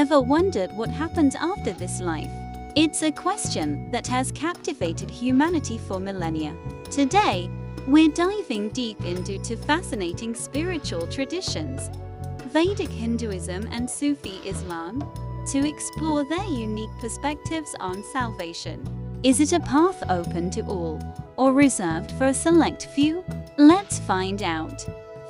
Ever wondered what happens after this life? It's a question that has captivated humanity for millennia. Today, we're diving deep into two fascinating spiritual traditions, Vedic Hinduism and Sufi Islam, to explore their unique perspectives on salvation. Is it a path open to all, or reserved for a select few? Let's find out.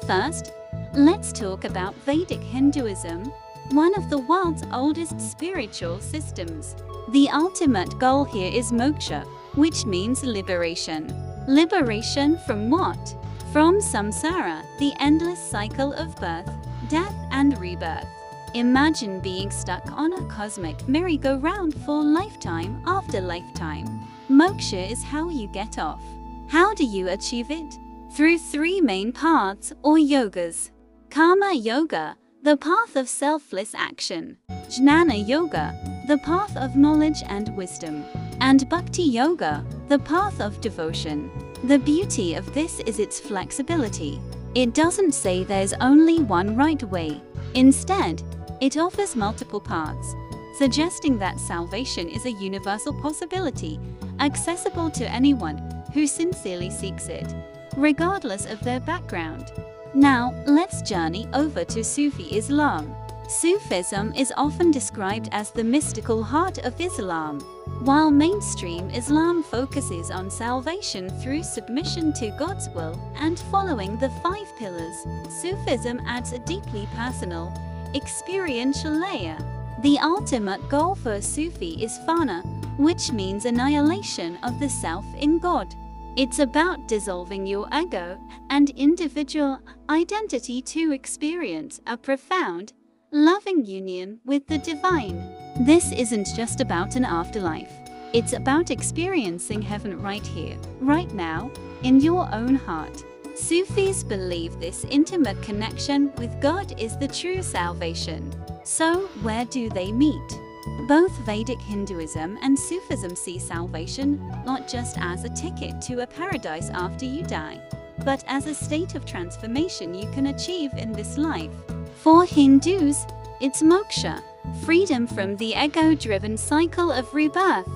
First, let's talk about Vedic Hinduism, one of the world's oldest spiritual systems. The ultimate goal here is moksha, which means liberation. Liberation from what? From samsara, the endless cycle of birth, death, and rebirth. Imagine being stuck on a cosmic merry-go-round for lifetime after lifetime. Moksha is how you get off. How do you achieve it? Through three main paths or yogas. Karma yoga, the path of selfless action. Jnana yoga, the path of knowledge and wisdom. And bhakti yoga, the path of devotion. The beauty of this is its flexibility. It doesn't say there's only one right way. Instead, it offers multiple paths, suggesting that salvation is a universal possibility, accessible to anyone who sincerely seeks it, regardless of their background. Now, let's journey over to Sufi Islam. Sufism is often described as the mystical heart of Islam. While mainstream Islam focuses on salvation through submission to God's will and following the 5 pillars, Sufism adds a deeply personal, experiential layer. The ultimate goal for a Sufi is Fana, which means annihilation of the self in God. It's about dissolving your ego and individual identity to experience a profound, loving union with the divine. This isn't just about an afterlife. It's about experiencing heaven right here, right now, in your own heart. Sufis believe this intimate connection with God is the true salvation. So, where do they meet? Both Vedic Hinduism and Sufism see salvation not just as a ticket to a paradise after you die, but as a state of transformation you can achieve in this life. For Hindus, it's moksha, freedom from the ego-driven cycle of rebirth.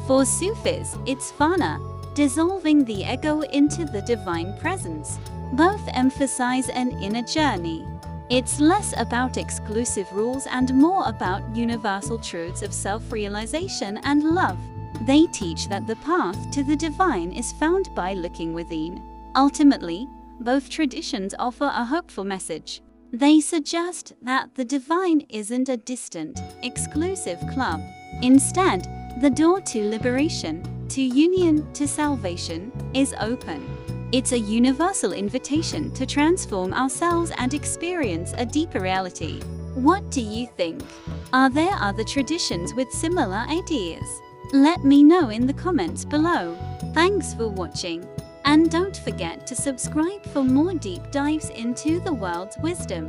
For Sufis, it's fana, dissolving the ego into the divine presence. Both emphasize an inner journey. It's less about exclusive rules and more about universal truths of self-realization and love. They teach that the path to the divine is found by looking within. Ultimately, both traditions offer a hopeful message. They suggest that the divine isn't a distant, exclusive club. Instead, the door to liberation, to union, to salvation, is open. It's a universal invitation to transform ourselves and experience a deeper reality. What do you think? Are there other traditions with similar ideas? Let me know in the comments below. Thanks for watching. And don't forget to subscribe for more deep dives into the world's wisdom.